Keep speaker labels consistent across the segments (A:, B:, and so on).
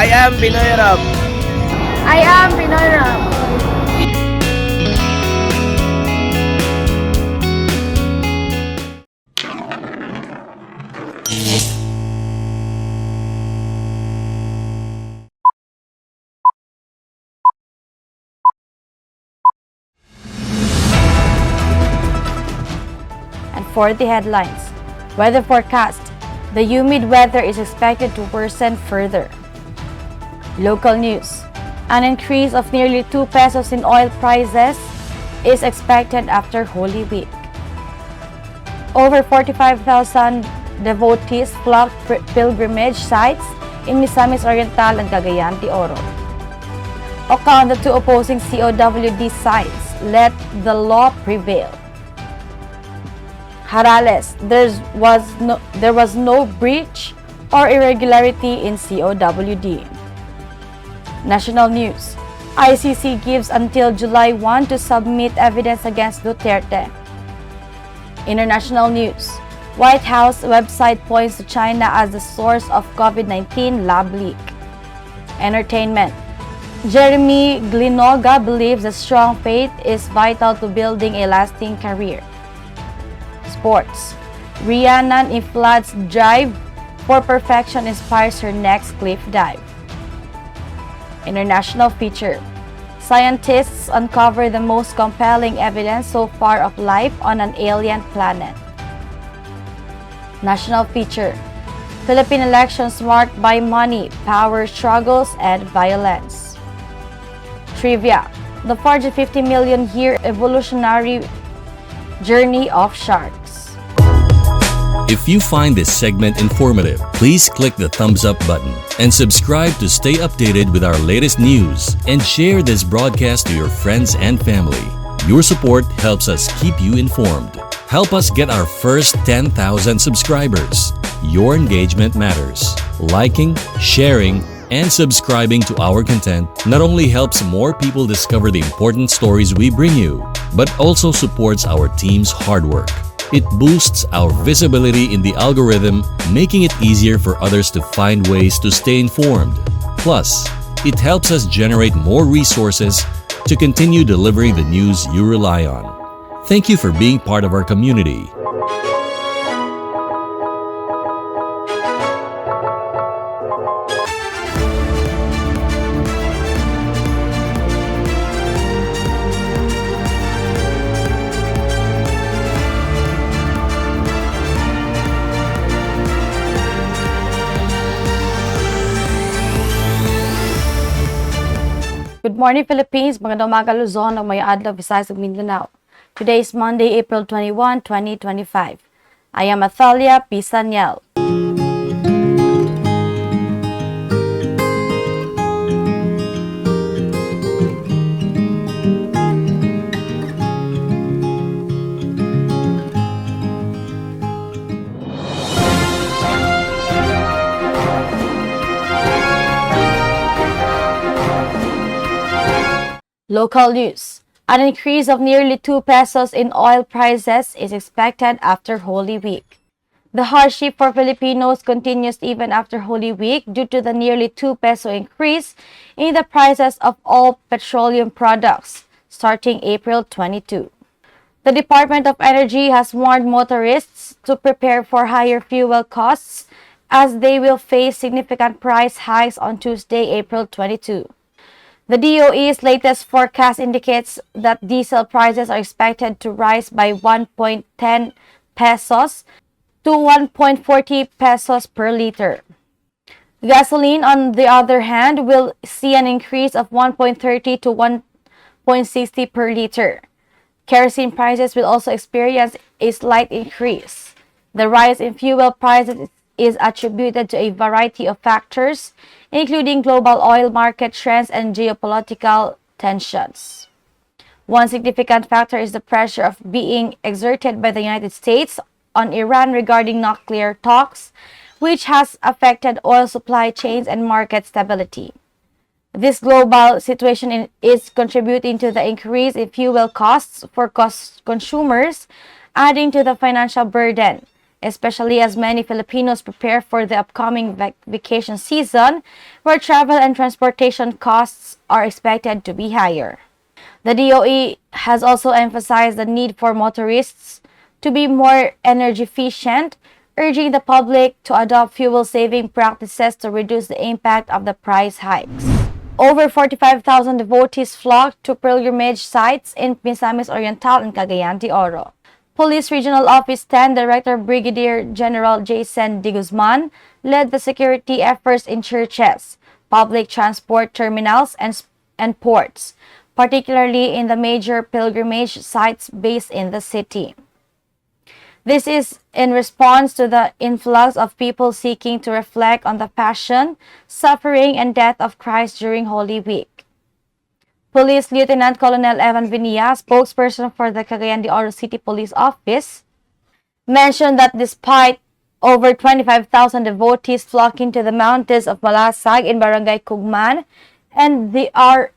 A: I am Pinoy Rob.
B: I am Pinoy Rob.
C: And for the headlines, weather forecast, the humid weather is expected to worsen further. Local news, an increase of nearly 2 pesos in oil prices is expected after Holy Week. Over 45,000 devotees flocked pilgrimage sites in Misamis Oriental and Cagayan De Oro. On the two opposing COWD sides, let the law prevail. Harales, there was no breach or irregularity in COWD. National news, ICC gives until July 1 to submit evidence against Duterte. International news, White House website points to China as the source of COVID-19 lab leak. Entertainment, Jeremy Glinoga believes that strong faith is vital to building a lasting career. Sports, Rhiannan Iffland's drive for perfection inspires her next cliff dive. International feature, scientists uncover the most compelling evidence so far of life on an alien planet. National feature, Philippine elections marked by money, power struggles, and violence. Trivia, the 450 million year evolutionary journey of sharks.
D: If you find this segment informative, please click the thumbs up button and subscribe to stay updated with our latest news, and share this broadcast to your friends and family. Your support helps us keep you informed. Help us get our first 10,000 subscribers. Your engagement matters. Liking, sharing, and subscribing to our content not only helps more people discover the important stories we bring you, but also supports our team's hard work. It boosts our visibility in the algorithm, making it easier for others to find ways to stay informed. Plus, it helps us generate more resources to continue delivering the news you rely on. Thank you for being part of our community.
C: Good morning, Philippines. Magandang umaga, Luzon, ng may adlaw, Visayas ug Mindanao. Today is Monday, April 21, 2025. I am Athalia Pisaniel. Local news. An increase of nearly 2 pesos in oil prices is expected after Holy Week. The hardship for Filipinos continues even after Holy Week due to the nearly 2 peso increase in the prices of all petroleum products starting April 22. The Department of Energy has warned motorists to prepare for higher fuel costs as they will face significant price hikes on Tuesday, April 22. The DOE's latest forecast indicates that diesel prices are expected to rise by 1.10 pesos to 1.40 pesos per liter. Gasoline, on the other hand, will see an increase of 1.30 to 1.60 per liter. Kerosene prices will also experience a slight increase. The rise in fuel prices is attributed to a variety of factors, including global oil market trends and geopolitical tensions. One significant factor is the pressure being exerted by the United States on Iran regarding nuclear talks, which has affected oil supply chains and market stability. This global situation is contributing to the increase in fuel costs for consumers, adding to the financial burden, especially as many Filipinos prepare for the upcoming vacation season, where travel and transportation costs are expected to be higher. The DOE has also emphasized the need for motorists to be more energy efficient, urging the public to adopt fuel-saving practices to reduce the impact of the price hikes. Over 45,000 devotees flocked to pilgrimage sites in Misamis Oriental and Cagayan De Oro. Police Regional Office 10 Director Brigadier General Jason De Guzman led the security efforts in churches, public transport terminals, and ports, particularly in the major pilgrimage sites based in the city. This is in response to the influx of people seeking to reflect on the passion, suffering, and death of Christ during Holy Week. Police Lieutenant Colonel Evan Vinia, spokesperson for the Cagayan de Oro City Police Office, mentioned that despite over 25,000 devotees flocking to the mountains of Malasag in Barangay Cugman and the Our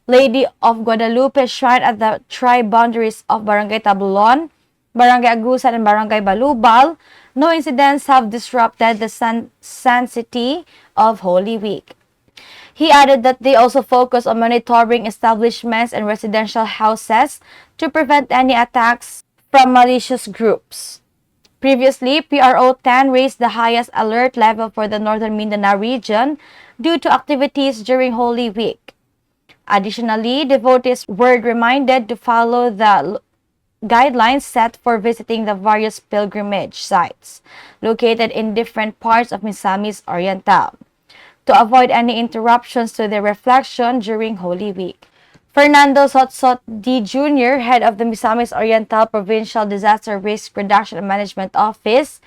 C: Lady of Guadalupe Shrine at the tri-boundaries of Barangay Tablon, Barangay Agusan, and Barangay Balubal, no incidents have disrupted the sanctity of Holy Week. He added that they also focus on monitoring establishments and residential houses to prevent any attacks from malicious groups. Previously, PRO 10 raised the highest alert level for the Northern Mindanao region due to activities during Holy Week. Additionally, devotees were reminded to follow the guidelines set for visiting the various pilgrimage sites located in different parts of Misamis Oriental to avoid any interruptions to their reflection during Holy Week. Fernando Sotsot D. Jr., head of the Misamis Oriental Provincial Disaster Risk Reduction and Management Office,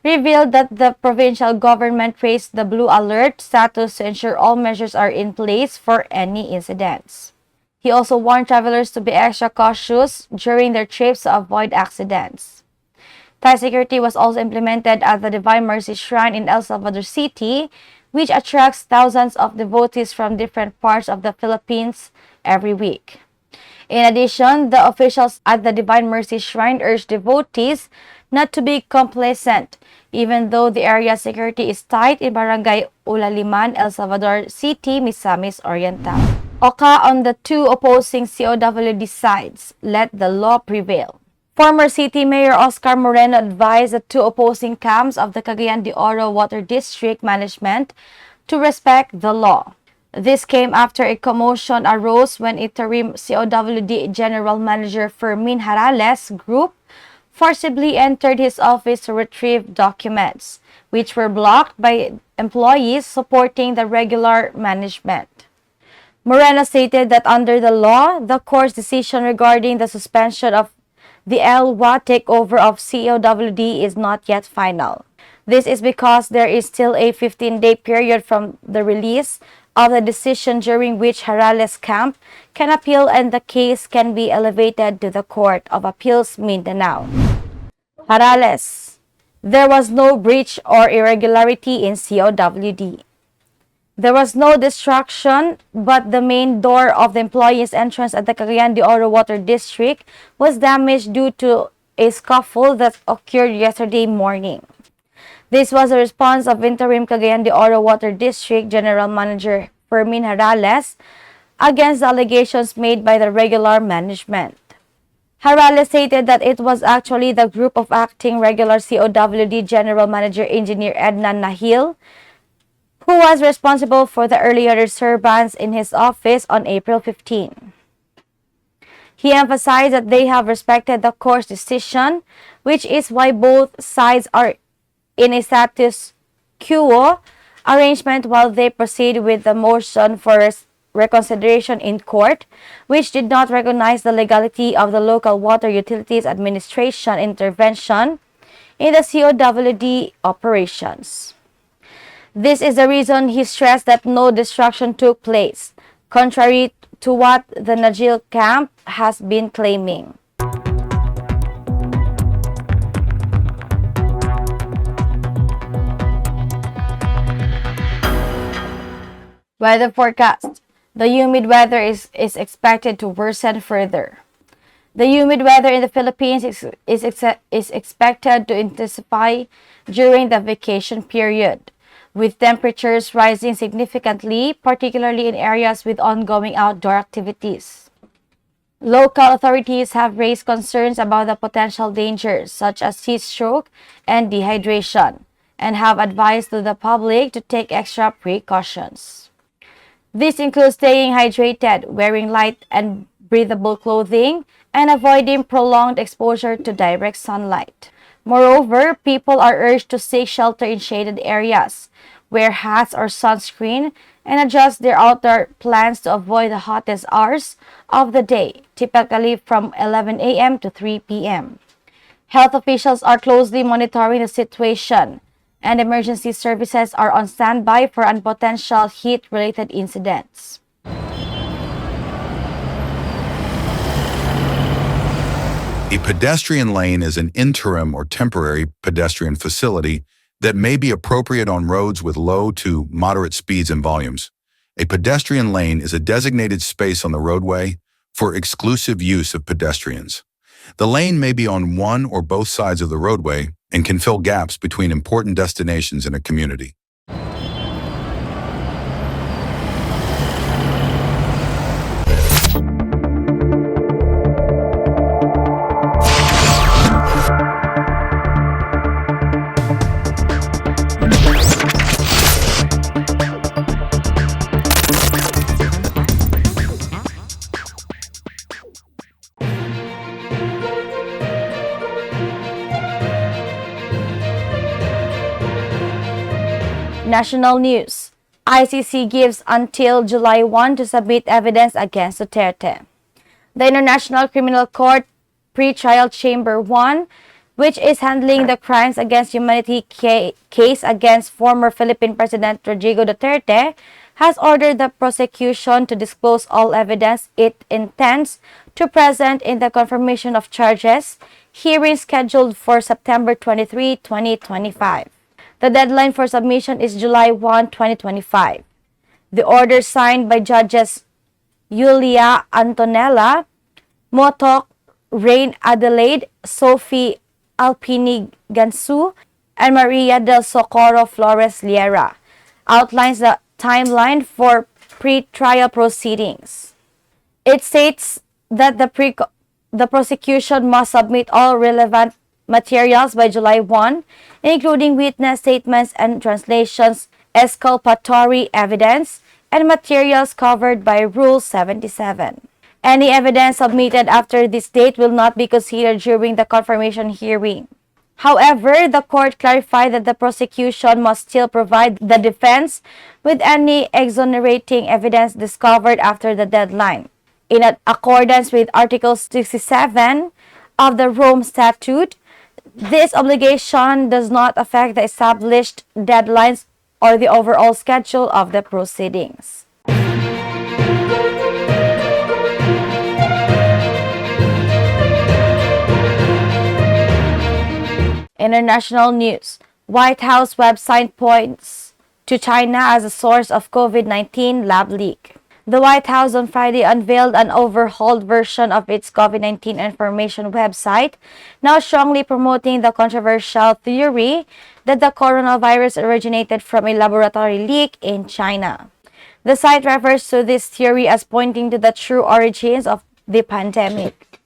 C: revealed that the provincial government raised the blue alert status to ensure all measures are in place for any incidents. He also warned travelers to be extra cautious during their trips to avoid accidents. Tight security was also implemented at the Divine Mercy Shrine in El Salvador City, which attracts thousands of devotees from different parts of the Philippines every week. In addition, the officials at the Divine Mercy Shrine urged devotees not to be complacent, even though the area security is tight in Barangay Ulaliman, El Salvador City, Misamis Oriental. Oka on the two opposing COWD sides, let the law prevail. Former City Mayor Oscar Moreno advised the two opposing camps of the Cagayan de Oro Water District Management to respect the law. This came after a commotion arose when interim COWD General Manager Fermin Harales' group forcibly entered his office to retrieve documents, which were blocked by employees supporting the regular management. Moreno stated that under the law, the court's decision regarding the suspension of the LWA takeover of COWD is not yet final. This is because there is still a 15-day period from the release of the decision during which Harales' camp can appeal and the case can be elevated to the Court of Appeals Mindanao. Harales: there was no breach or irregularity in COWD. There was no destruction, but the main door of the employees' entrance at the Cagayan de Oro Water District was damaged due to a scuffle that occurred yesterday morning. This was a response of interim Cagayan de Oro Water District General Manager Fermin Harales against the allegations made by the regular management. Harales stated that it was actually the group of acting regular COWD General Manager Engineer Ednan Nahil who was responsible for the earlier disturbance in his office on April 15. He emphasized that they have respected the court's decision, which is why both sides are in a status quo arrangement while they proceed with the motion for reconsideration in court, which did not recognize the legality of the Local Water Utilities Administration intervention in the COWD operations. This is the reason he stressed that no destruction took place, contrary to what the Najil camp has been claiming. Weather forecast. The humid weather is expected to worsen further. The humid weather in the Philippines is expected to intensify during the vacation period, with temperatures rising significantly, particularly in areas with ongoing outdoor activities. Local authorities have raised concerns about the potential dangers such as heat stroke and dehydration, and have advised to the public to take extra precautions. This includes staying hydrated, wearing light and breathable clothing, and avoiding prolonged exposure to direct sunlight. Moreover, people are urged to seek shelter in shaded areas, wear hats or sunscreen, and adjust their outdoor plans to avoid the hottest hours of the day, typically from 11 a.m. to 3 p.m. Health officials are closely monitoring the situation, and emergency services are on standby for potential heat-related incidents.
A: A pedestrian lane is an interim or temporary pedestrian facility that may be appropriate on roads with low to moderate speeds and volumes. A pedestrian lane is a designated space on the roadway for exclusive use of pedestrians. The lane may be on one or both sides of the roadway and can fill gaps between important destinations in a community.
C: National news. ICC gives until July 1 to submit evidence against Duterte. The International Criminal Court Pre-Trial Chamber 1, which is handling the crimes against humanity case against former Philippine President Rodrigo Duterte, has ordered the prosecution to disclose all evidence it intends to present in the confirmation of charges hearing scheduled for September 23, 2025. The deadline for submission is July 1, 2025. The order signed by Judges Yulia Antonella, Motok, Rain Adelaide, Sophie Alpini Gansu, and Maria del Socorro Flores Liera outlines the timeline for pre-trial proceedings. It states that the prosecution must submit all relevant materials by July 1, including witness statements and translations, exculpatory evidence, and materials covered by Rule 77. Any evidence submitted after this date will not be considered during the confirmation hearing. However, the court clarified that the prosecution must still provide the defense with any exonerating evidence discovered after the deadline. In accordance with Article 67 of the Rome Statute, this obligation does not affect the established deadlines or the overall schedule of the proceedings. International news. White House website points to China as a source of COVID-19 lab leak. The White House on Friday unveiled an overhauled version of its COVID-19 information website, now strongly promoting the controversial theory that the coronavirus originated from a laboratory leak in China. The site refers to this theory as pointing to the true origins of the pandemic.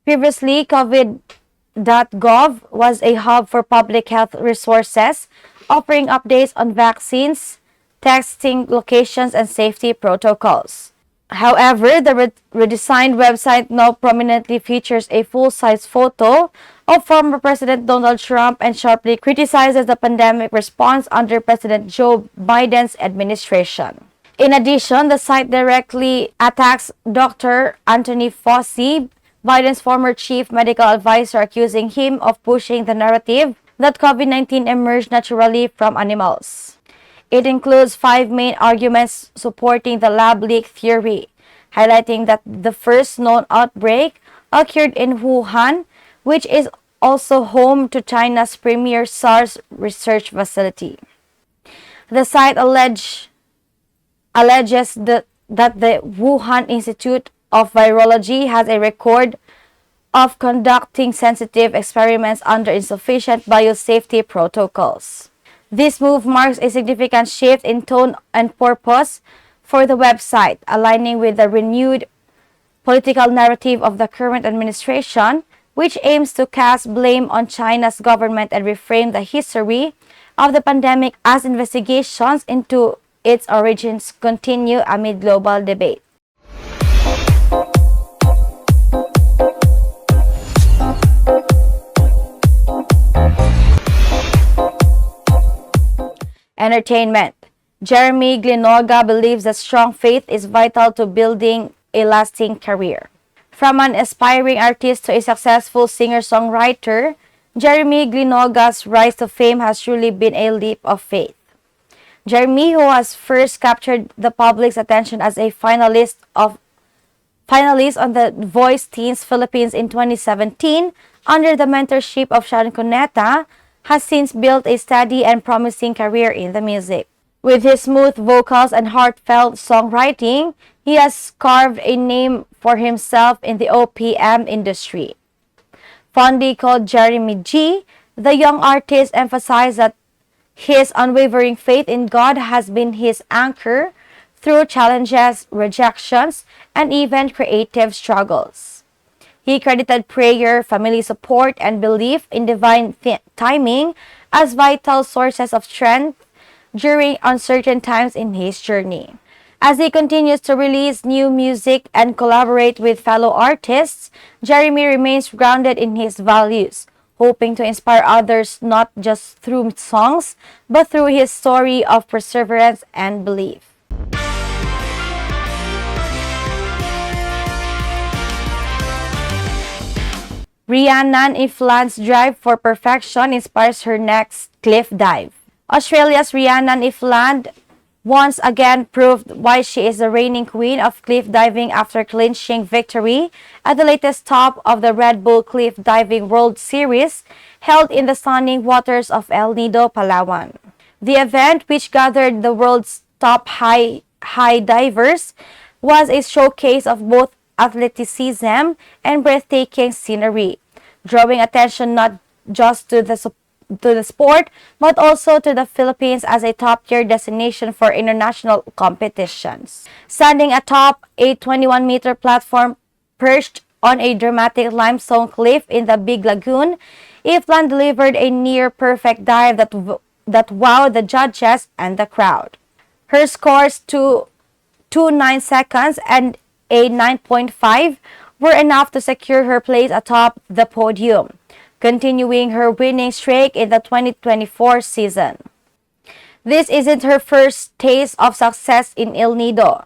C: Previously, COVID.gov was a hub for public health resources, offering updates on vaccines, testing locations, and safety protocols. However, the redesigned website now prominently features a full-size photo of former President Donald Trump and sharply criticizes the pandemic response under President Joe Biden's administration. In addition, the site directly attacks Dr. Anthony Fauci, Biden's former chief medical advisor, accusing him of pushing the narrative that COVID-19 emerged naturally from animals. It includes 5 main arguments supporting the lab leak theory, highlighting that the first known outbreak occurred in Wuhan, which is also home to China's premier SARS research facility. The site alleges that the Wuhan Institute of Virology has a record of conducting sensitive experiments under insufficient biosafety protocols. This move marks a significant shift in tone and purpose for the website, aligning with the renewed political narrative of the current administration, which aims to cast blame on China's government and reframe the history of the pandemic as investigations into its origins continue amid global debate. Entertainment. Jeremy Glinoga believes that strong faith is vital to building a lasting career. From an aspiring artist to a successful singer-songwriter, Jeremy Glinoga's rise to fame has truly been a leap of faith. Jeremy, who has first captured the public's attention as a finalist on the Voice Teens Philippines in 2017 under the mentorship of Sharon Cuneta, has since built a steady and promising career in the music. With his smooth vocals and heartfelt songwriting, he has carved a name for himself in the OPM industry. Fondly called Jeremy G, the young artist emphasized that his unwavering faith in God has been his anchor through challenges, rejections, and even creative struggles. He credited prayer, family support, and belief in divine timing as vital sources of strength during uncertain times in his journey. As he continues to release new music and collaborate with fellow artists, Jeremy remains grounded in his values, hoping to inspire others not just through songs, but through his story of perseverance and belief. Rhiannan Iffland's drive for perfection inspires her next cliff dive. Australia's Rhiannan Iffland once again proved why she is the reigning queen of cliff diving after clinching victory at the latest top of the Red Bull Cliff Diving World Series held in the stunning waters of El Nido, Palawan. The event, which gathered the world's top high divers, was a showcase of both athleticism and breathtaking scenery, drawing attention not just to the sport, but also to the Philippines as a top-tier destination for international competitions. Standing atop a 21-meter platform perched on a dramatic limestone cliff in the Big Lagoon, Iffland delivered a near-perfect dive that wowed the judges and the crowd. Her scores 2.9 seconds and a 9.5 were enough to secure her place atop the podium, continuing her winning streak in the 2024 season. This isn't her first taste of success in El Nido.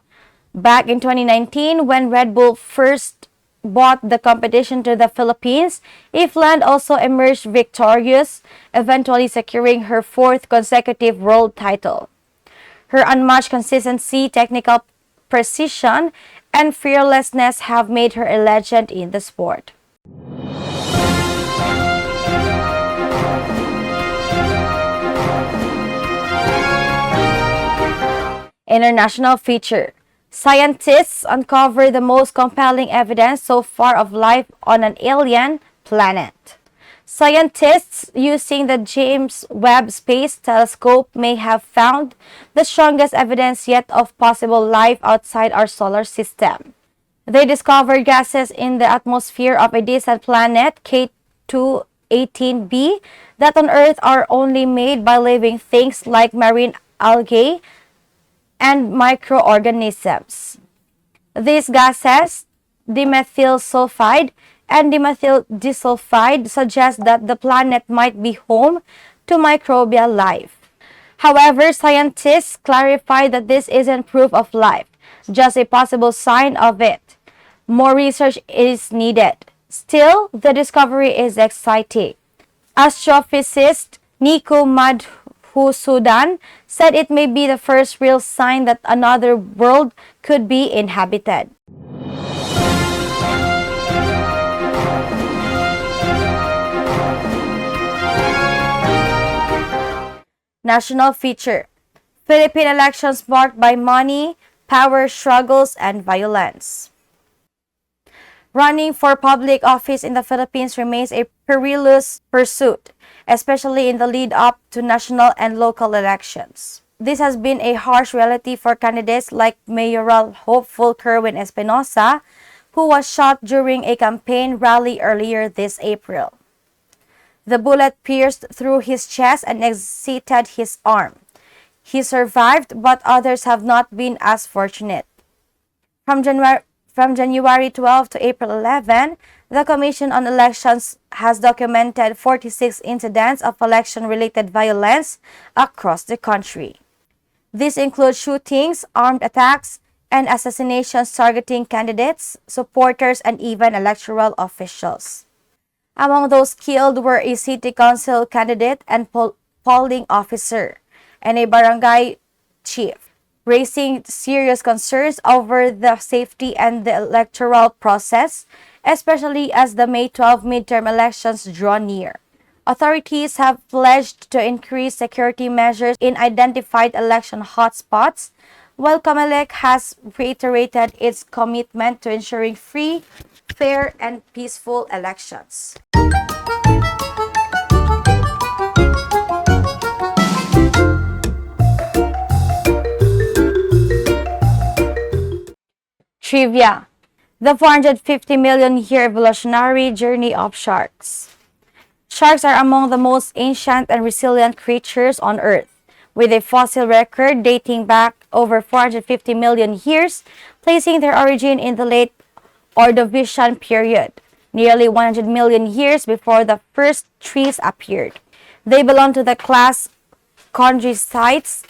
C: Back in 2019, when Red Bull first brought the competition to the Philippines, Iffland also emerged victorious, eventually securing her fourth consecutive world title. Her unmatched consistency, technical precision, and fearlessness have made her a legend in the sport. International feature. Scientists uncover the most compelling evidence so far of life on an alien planet. Scientists using the James Webb Space Telescope may have found the strongest evidence yet of possible life outside our solar system. They discovered gases in the atmosphere of a distant planet, K2-18b, that on Earth are only made by living things like marine algae and microorganisms. These gases, dimethyl sulfide and dimethyl disulfide, suggest that the planet might be home to microbial life. However, scientists clarify that this isn't proof of life, just a possible sign of it. More research is needed. Still, the discovery is exciting. Astrophysicist Nico Madhusudan said it may be the first real sign that another world could be inhabited. National feature. Philippine elections marked by money, power struggles, and violence. Running for public office in the Philippines remains a perilous pursuit, especially in the lead up to national and local elections. This has been a harsh reality for candidates like mayoral hopeful Kerwin Espinosa, who was shot during a campaign rally earlier this April. The bullet pierced through his chest and exited his arm. He survived, but others have not been as fortunate. From January 12 to April 11, the Commission on Elections has documented 46 incidents of election-related violence across the country. These include shootings, armed attacks, and assassinations targeting candidates, supporters, and even electoral officials. Among those killed were a city council candidate and polling officer, and a barangay chief, raising serious concerns over the safety and the electoral process, especially as the May 12 midterm elections draw near. Authorities have pledged to increase security measures in identified election hotspots, while COMELEC has reiterated its commitment to ensuring free, fair, and peaceful elections. Trivia: the 450 million year evolutionary journey of sharks. Sharks are among the most ancient and resilient creatures on Earth, with a fossil record dating back over 450 million years, placing their origin in the late Ordovician period, nearly 100 million years before the first trees appeared. They belong to the class chondrocytes,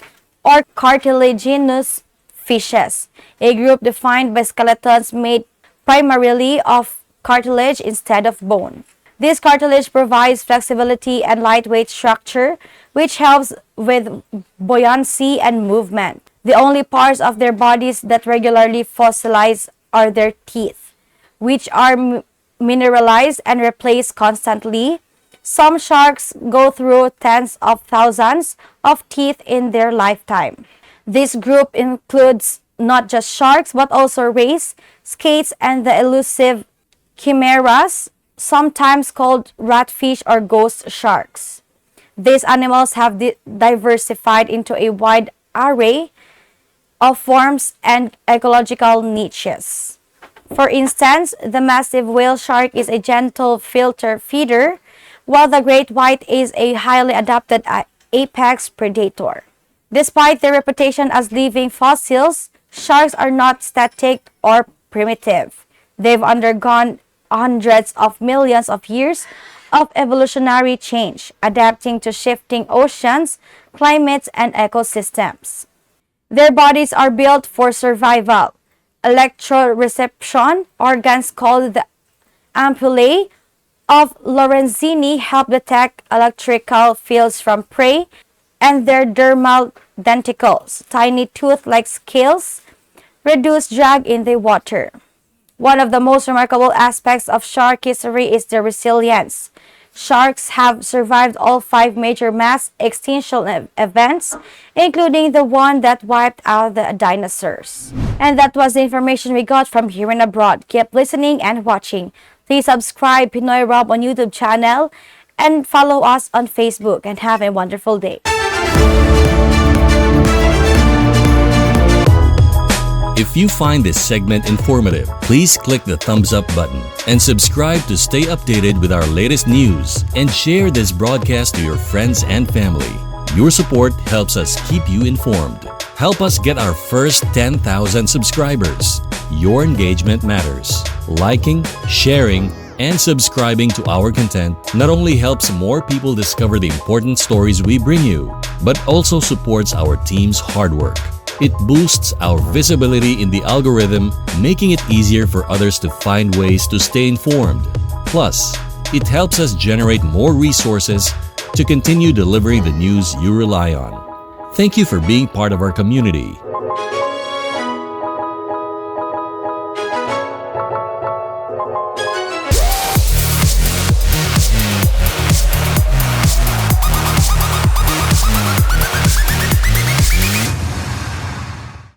C: or cartilaginous fishes, a group defined by skeletons made primarily of cartilage instead of bone. This cartilage provides flexibility and lightweight structure, which helps with buoyancy and movement. The only parts of their bodies that regularly fossilize are their teeth, which are mineralized and replaced constantly. Some sharks go through tens of thousands of teeth in their lifetime. This group includes not just sharks, but also rays, skates, and the elusive chimeras, sometimes called ratfish or ghost sharks. These animals have diversified into a wide array of forms and ecological niches. For instance, the massive whale shark is a gentle filter feeder, while the great white is a highly adapted apex predator. Despite their reputation as living fossils, sharks are not static or primitive. They've undergone hundreds of millions of years of evolutionary change, adapting to shifting oceans, climates, and ecosystems. Their bodies are built for survival. Electroreception organs called the ampullae of Lorenzini help detect electrical fields from prey, and their dermal denticles, tiny tooth-like scales, reduce drag in the water. One of the most remarkable aspects of shark history is their resilience. Sharks have survived all 5 major mass extinction events, including the one that wiped out the dinosaurs. And that was the information we got from here and abroad. Keep listening and watching. Please subscribe Pinoy Rob on YouTube channel and follow us on Facebook, and have a wonderful day.
D: If you find this segment informative, please click the thumbs up button and subscribe to stay updated with our latest news, and share this broadcast to your friends and family. Your support helps us keep you informed. Help us get our first 10,000 subscribers. Your engagement matters. Liking, sharing, and subscribing to our content not only helps more people discover the important stories we bring you, but also supports our team's hard work. It boosts our visibility in the algorithm, making it easier for others to find ways to stay informed. Plus, it helps us generate more resources to continue delivering the news you rely on. Thank you for being part of our community.